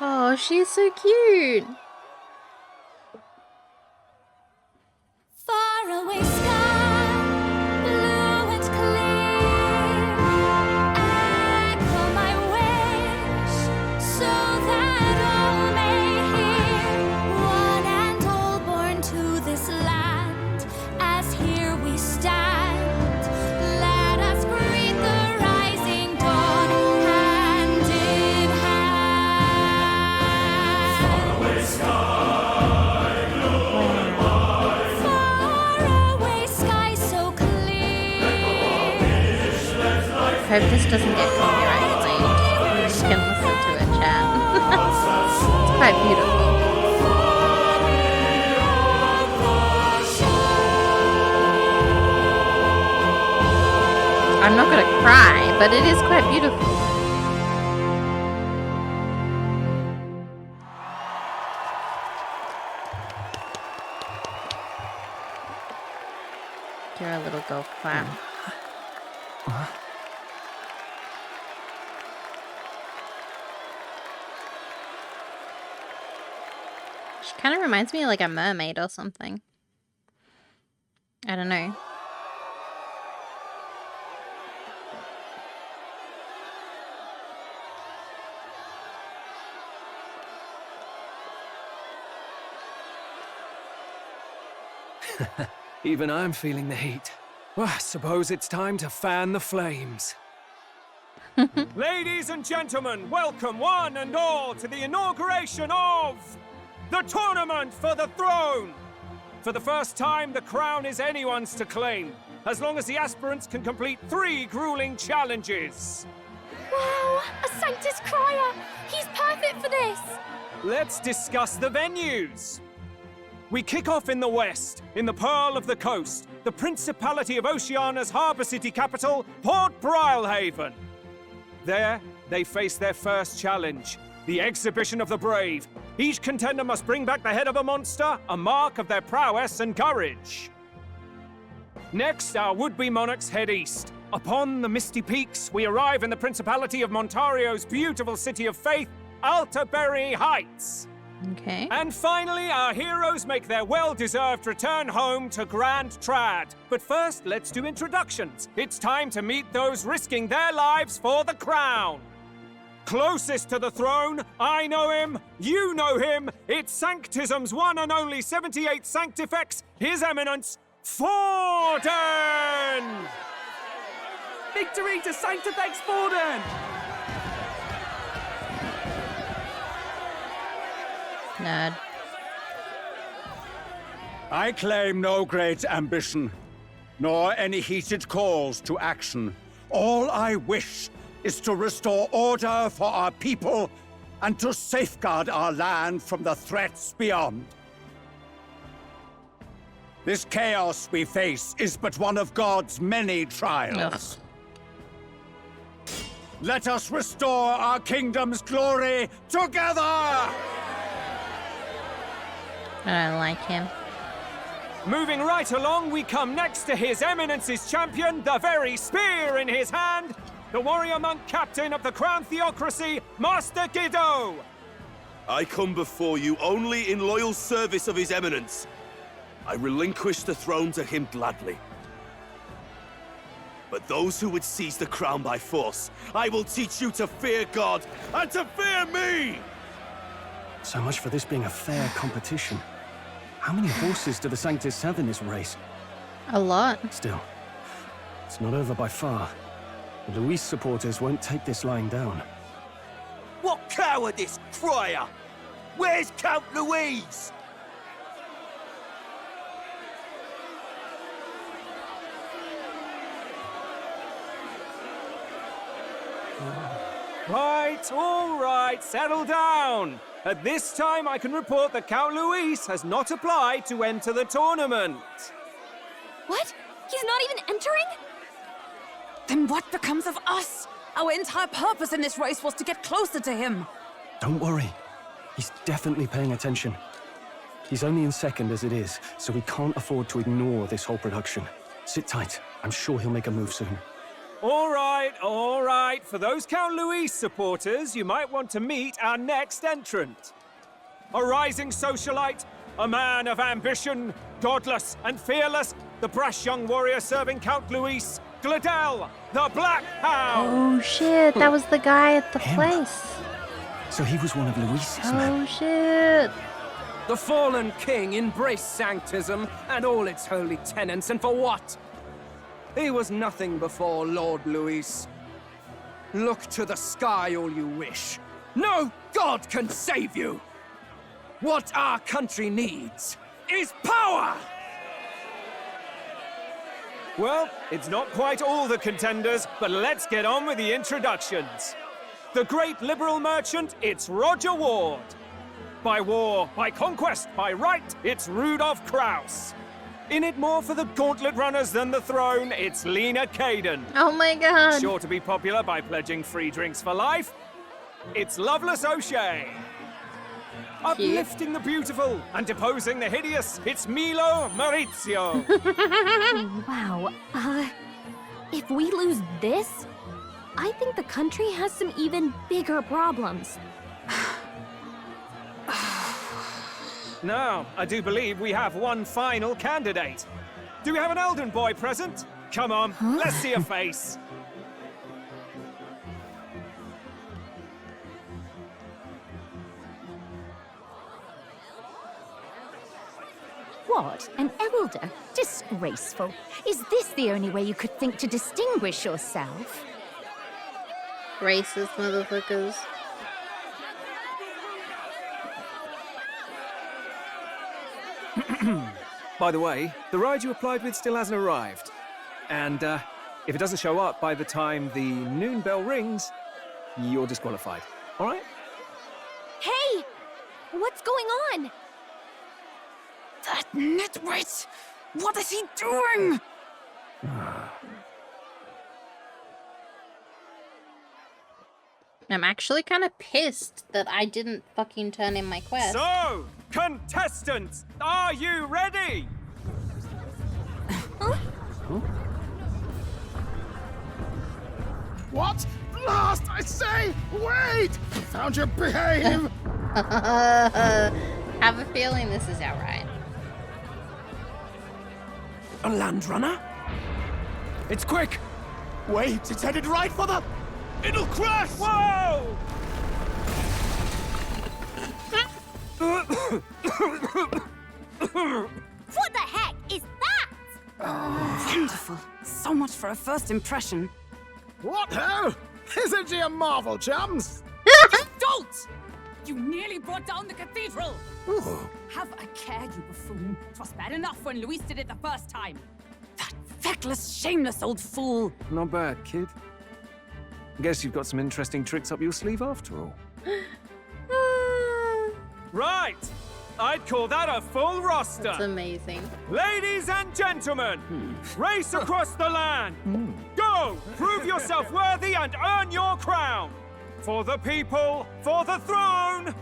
Oh, she's so cute. Far away sky, blue and clear. Echo my wish, so that all may hear. One and all born to this land, as here we stand. Let us greet the rising dawn, hand in hand. Faraway sky, blue. Faraway sky so clear. Hope this doesn't get copyright claimed. You just can listen to it chat. It's quite beautiful. I'm not gonna cry, but it is quite beautiful. You're a little golf clap. She kind of reminds me of like a mermaid or something. I don't know. Even I'm feeling the heat. Well, I suppose it's time to fan the flames. Ladies and gentlemen, welcome one and all to the inauguration of the Tournament for the Throne! For the first time, the crown is anyone's to claim, as long as the aspirants can complete 3 grueling challenges. Wow! A Sanctus Crier! He's perfect for this! Let's discuss the venues. We kick off in the west, in the Pearl of the Coast, the Principality of Oceania's harbour city capital, Port Brilehaven. There, they face their first challenge, the Exhibition of the Brave. Each contender must bring back the head of a monster, a mark of their prowess and courage. Next, our would-be monarchs head east. Upon the misty peaks, we arrive in the Principality of Montario's beautiful city of faith, Altaberry Heights. Okay. And finally, our heroes make their well-deserved return home to Grand Trad. But first, let's do introductions. It's time to meet those risking their lives for the crown. Closest to the throne, I know him, you know him. It's Sanctism's one and only 78th Sanctifex, His Eminence, Forden! Victory to Sanctifex Forden! Nerd. I claim no great ambition, nor any heated calls to action. All I wish is to restore order for our people and to safeguard our land from the threats beyond. This chaos we face is but one of God's many trials. Ugh. Let us restore our kingdom's glory together! I don't like him. Moving right along, we come next to His Eminence's champion, the very spear in his hand, the warrior monk captain of the Crown Theocracy, Master Guido! I come before you only in loyal service of His Eminence. I relinquish the throne to him gladly. But those who would seize the crown by force, I will teach you to fear God and to fear me! So much for this being a fair competition. How many horses do the Sanctus have in this race? A lot. Still, it's not over by far. The Luis supporters won't take this lying down. What cowardice, Crier! Where's Count Louise? Right, all right, settle down. At this time, I can report that Count Luis has not applied to enter the tournament. What? He's not even entering? Then what becomes of us? Our entire purpose in this race was to get closer to him. Don't worry. He's definitely paying attention. He's only in second as it is, so we can't afford to ignore this whole production. Sit tight. I'm sure he'll make a move soon. All right, all right. For those Count Luis supporters, you might want to meet our next entrant. A rising socialite, a man of ambition, godless and fearless, the brash young warrior serving Count Luis, Gladel, the Black Hound. Oh shit, that was the guy at the place. So he was one of Luis's men. Oh shit. The fallen king embraced Sanctism and all its holy tenets, and for what? He was nothing before Lord Luis. Look to the sky all you wish. No god can save you! What our country needs is power! Well, it's not quite all the contenders, but let's get on with the introductions. The great liberal merchant, it's Roger Ward. By war, by conquest, by right, it's Rudolph Kraus. In it more for the gauntlet runners than the throne, it's Lena Caden. Oh my god. Sure to be popular by pledging free drinks for life, it's Loveless O'Shea. Uplifting the beautiful and deposing the hideous, it's Milo Maurizio. Wow. If we lose this, I think the country has some even bigger problems. Now, I do believe we have one final candidate. Do we have an Elden boy present? Come on, let's see a face. What? An elder? Disgraceful. Is this the only way you could think to distinguish yourself? Racist motherfuckers. By the way, the ride you applied with still hasn't arrived. And if it doesn't show up by the time the noon bell rings, you're disqualified. All right? Hey! What's going on? That nitwit! What is he doing? I'm actually kind of pissed that I didn't fucking turn in my quest. So, contestants, are you ready? What? Last, I say! Wait! Found your behave! Have a feeling this is outright. A land runner? It's quick! Wait, it's headed right for the... It'll crash! Whoa! What the heck is that? Wonderful. So much for a first impression. What ho? Isn't she a marvel, chums? Don't! You nearly brought down the cathedral! Have a care, you buffoon. 'Twas bad enough when Luis did it the first time. That feckless, shameless old fool. Not bad, kid. Guess you've got some interesting tricks up your sleeve after all. Right! I'd call that a full roster. That's amazing. Ladies and gentlemen, race across the land. Go! Prove yourself worthy and earn your crown. For the people, for the throne.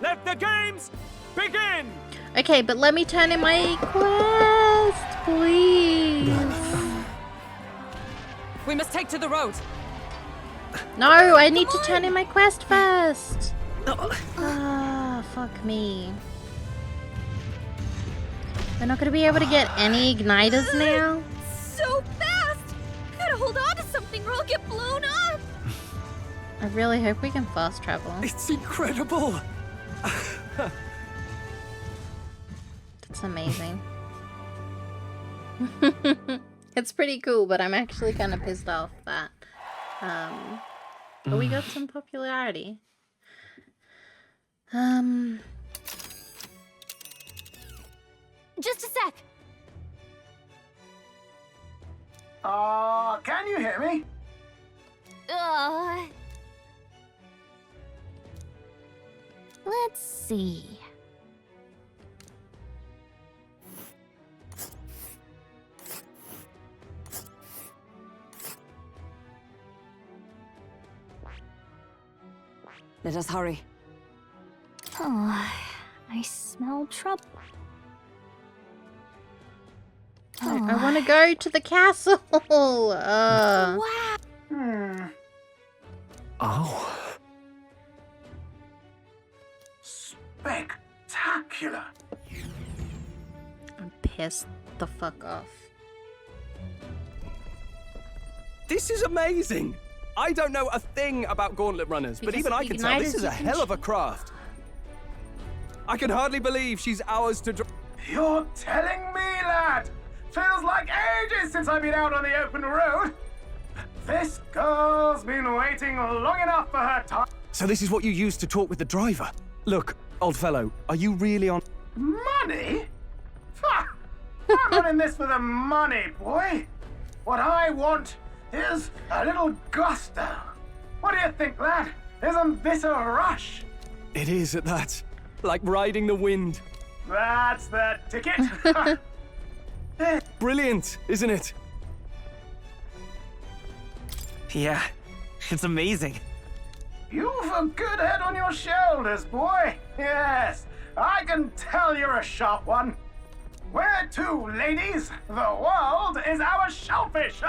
Let the games begin. Okay, but let me turn in my quest, please. We must take to the road. No, I need to turn in my quest first. Ah, fuck me. We're not gonna be able to get any igniters now? So fast! Gotta hold on to something or I'll get blown up! I really hope we can fast travel. It's incredible! That's amazing. It's pretty cool, but I'm actually kind of pissed off that but we got some popularity. Just a sec. Can you hear me? Let's see. Let us hurry. Oh, I smell trouble. I want to go to the castle. Wow. Oh. Spectacular. I'm pissed the fuck off. This is amazing. I don't know a thing about gauntlet runners, but even I can tell this is a hell of a craft. I can hardly believe she's ours to drive. You're telling me, lad? Feels like ages since I've been out on the open road. This girl's been waiting long enough for her time. So this is what you used to talk with the driver? Look, old fellow, are you really on... Money? Ha! I'm not in this for the money, boy. What I want is a little gusto. What do you think, lad? Isn't this a rush? It is at that. Like riding the wind. That's the ticket. Brilliant, isn't it? Yeah, it's amazing. You've a good head on your shoulders, boy. Yes, I can tell you're a sharp one. Where to, ladies? The world is our shellfish.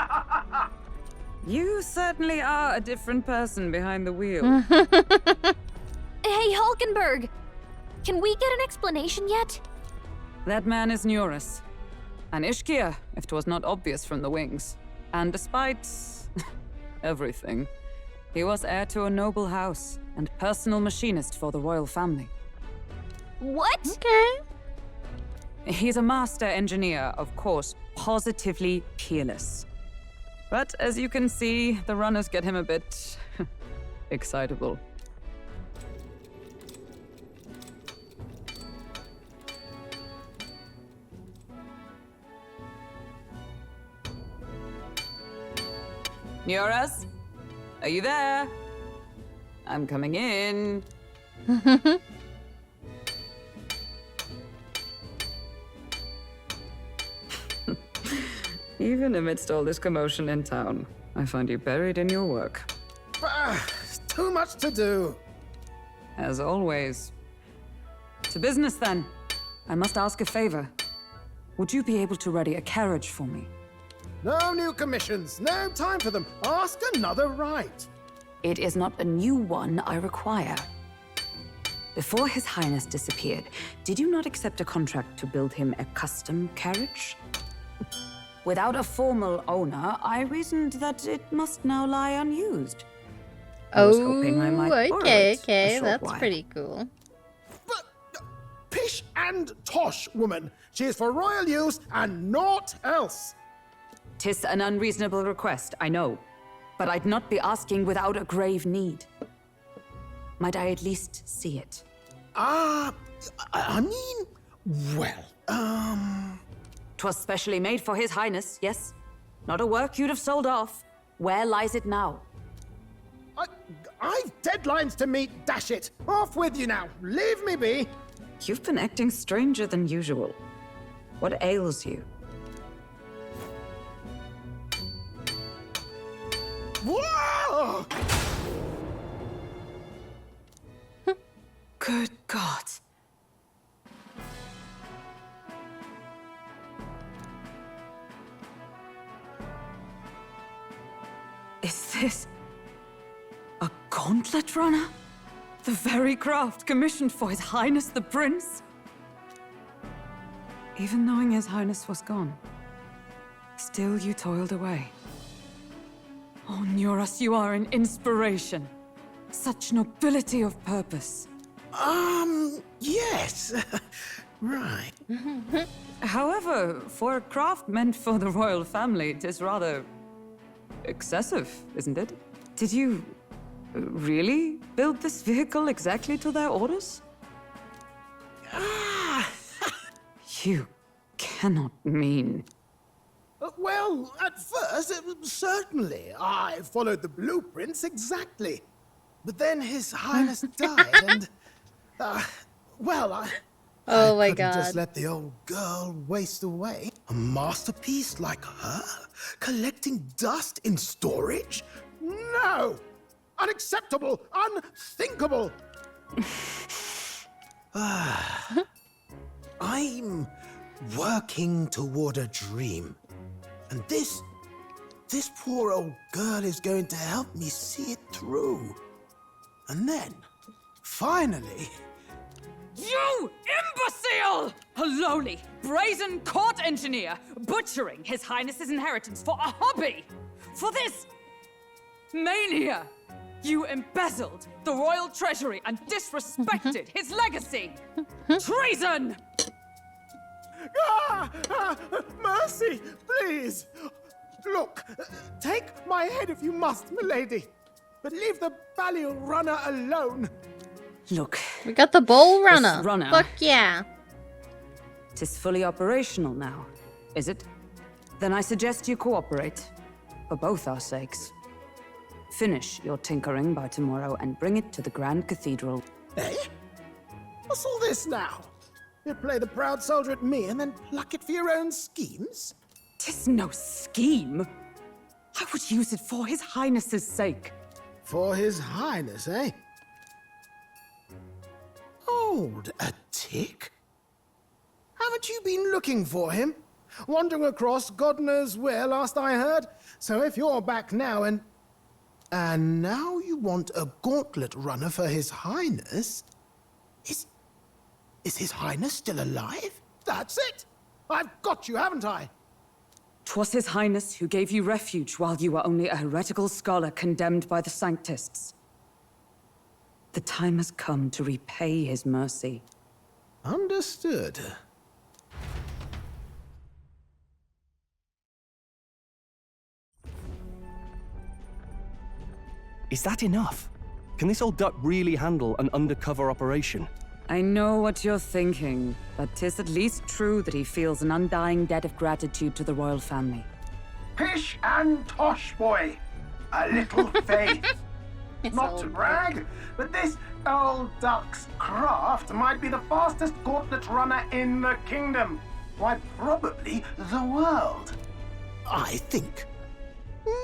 You certainly are a different person behind the wheel. Hey, Hulkenberg! Can we get an explanation yet? That man is Nuris. An Ishkia, if 'twas not obvious from the wings. And despite everything, he was heir to a noble house and personal machinist for the royal family. What? Okay. He's a master engineer, of course, positively peerless. But as you can see, the runners get him a bit excitable. Nuris? Are you there? I'm coming in. Even amidst all this commotion in town, I find you buried in your work. Too much to do. As always. To business, then. I must ask a favor. Would you be able to ready a carriage for me? No new commissions. No time for them. Ask another right. It is not a new one I require. Before His Highness disappeared, did you not accept a contract to build him a custom carriage? Without a formal owner, I reasoned that it must now lie unused. I was hoping I might borrow it a short that's while. pretty cool. Pish and tosh, woman. She is for royal use and naught else. 'Tis an unreasonable request, I know. But I'd not be asking without a grave need. Might I at least see it? I mean, well, 'Twas specially made for His Highness, yes? Not a work you'd have sold off. Where lies it now? I've deadlines to meet, dash it. Off with you now. Leave me be. You've been acting stranger than usual. What ails you? Whoa! Good God. Is this a gauntlet runner? The very craft commissioned for His Highness the Prince? Even knowing His Highness was gone, still you toiled away. Oh, Nuris, you are an inspiration. Such nobility of purpose. Yes. Right. However, for a craft meant for the royal family, it is rather excessive, isn't it? Did you really build this vehicle exactly to their orders? You cannot mean... Well, at first, certainly. I followed the blueprints exactly. But then His Highness died and... well, I couldn't just let the old girl waste away. A masterpiece like her? Collecting dust in storage? No! Unacceptable! Unthinkable! I'm working toward a dream. And this poor old girl is going to help me see it through. And then, finally... You imbecile! A lowly, brazen court engineer butchering His Highness's inheritance for a hobby! For this mania! You embezzled the royal treasury and disrespected his legacy! Treason! Mercy, please! Look, take my head if you must, milady. But leave the Balial runner alone. Look. We got the bowl runner. This runner. Fuck yeah. 'Tis fully operational now, is it? Then I suggest you cooperate. For both our sakes. Finish your tinkering by tomorrow and bring it to the Grand Cathedral. Eh? What's all this now? You play the proud soldier at me and then pluck it for your own schemes? 'Tis no scheme. I would use it for His Highness's sake. For His Highness, eh? Hold a tick. Haven't you been looking for him? Wandering across God knows where, last I heard. So if you're back now and now you want a gauntlet runner for His Highness? Is His Highness still alive? That's it! I've got you, haven't I? 'Twas His Highness who gave you refuge while you were only a heretical scholar condemned by the Sanctists. The time has come to repay his mercy. Understood. Is that enough? Can this old duck really handle an undercover operation? I know what you're thinking, but 'tis at least true that he feels an undying debt of gratitude to the royal family. Pish and tosh, boy. A little faith. Not to brag, but this old duck's craft might be the fastest gauntlet runner in the kingdom. Why, probably the world. I think.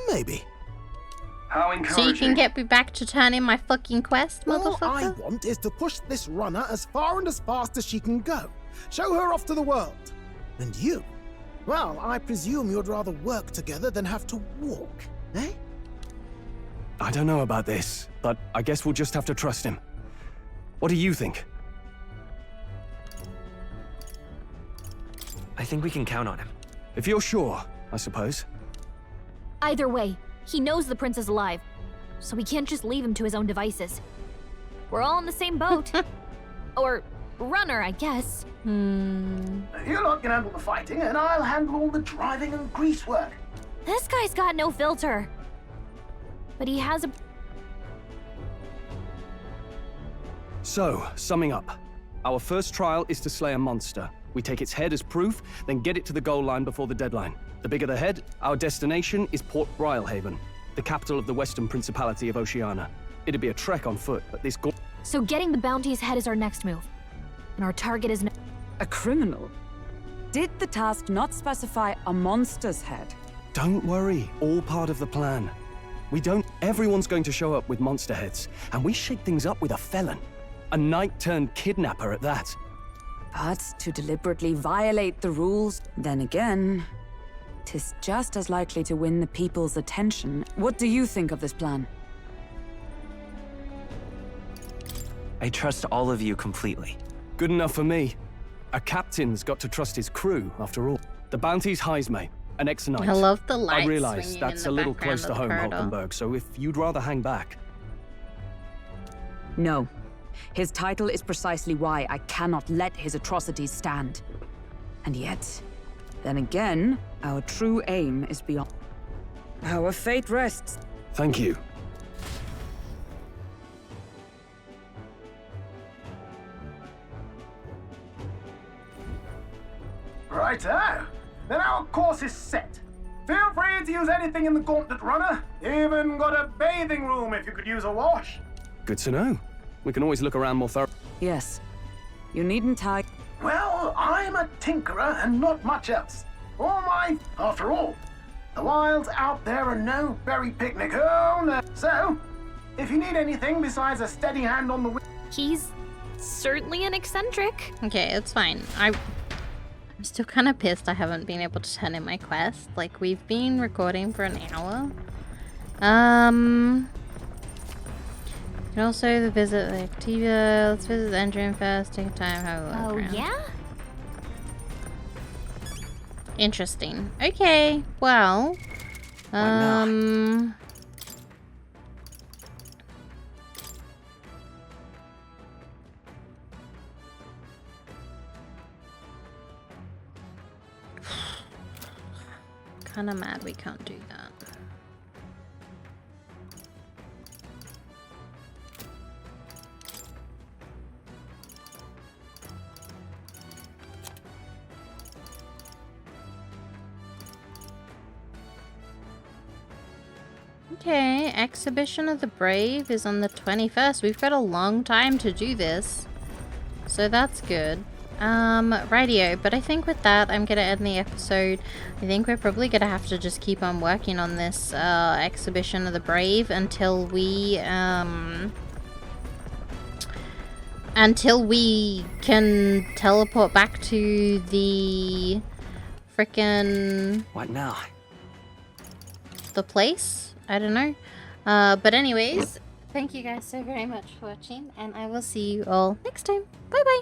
Maybe. How So you encouraging. can get me back to turn in my fucking quest, All I motherfucker? want is to push this runner as far and as fast as she can go. Show her off to the world. And you? Well, I presume you'd rather work together than have to walk, eh? I don't know about this, but I guess we'll just have to trust him. What do you think? I think we can count on him. If you're sure, I suppose. Either way, he knows the prince is alive, so we can't just leave him to his own devices. We're all in the same boat. Or runner, I guess. You lot can handle the fighting, and I'll handle all the driving and grease work. This guy's got no filter. But he has a... So, summing up. Our first trial is to slay a monster. We take its head as proof, then get it to the goal line before the deadline. The bigger the head, our destination is Port Brilehaven, the capital of the Western Principality of Oceania. It'd be a trek on foot, but this So getting the bounty's head is our next move. And our target is... A criminal? Did the task not specify a monster's head? Don't worry, all part of the plan. Everyone's going to show up with monster heads, and we shake things up with a felon. A knight-turned-kidnapper at that. But to deliberately violate the rules, then again, 'tis just as likely to win the people's attention. What do you think of this plan? I trust all of you completely. Good enough for me. A captain's got to trust his crew, after all. The bounty's Heisme, an ex-knight. I love the lights I realize swinging that's in a the little background close to of the home, corridor. Hulkenberg, so if you'd rather hang back. No. His title is precisely why I cannot let his atrocities stand. And yet, then again, our true aim is beyond. Our fate rests. Thank you. Righto. Then our course is set. Feel free to use anything in the gauntlet runner. Even got a bathing room if you could use a wash. Good to know. We can always look around more thoroughly. Yes. You needn't tie... Well, I'm a tinkerer and not much else. After all, the wilds out there are no berry picnic. Oh no. So, if you need anything besides a steady hand on the wheel... He's certainly an eccentric. Okay, it's fine. I'm still kind of pissed I haven't been able to turn in my quest. Like, we've been recording for an hour. You can also visit the Activa. Let's visit the engine first. Take time, have a look around. Yeah? Interesting. Okay, well. Kinda mad we can't do that. Okay, Exhibition of the Brave is on the 21st. We've got a long time to do this. So that's good. Radio, but I think with that, I'm gonna end the episode. I think we're probably gonna have to just keep on working on this, Exhibition of the Brave until we can teleport back to the frickin' What now? the place? I don't know. But anyways, thank you guys so very much for watching, and I will see you all next time. Bye bye!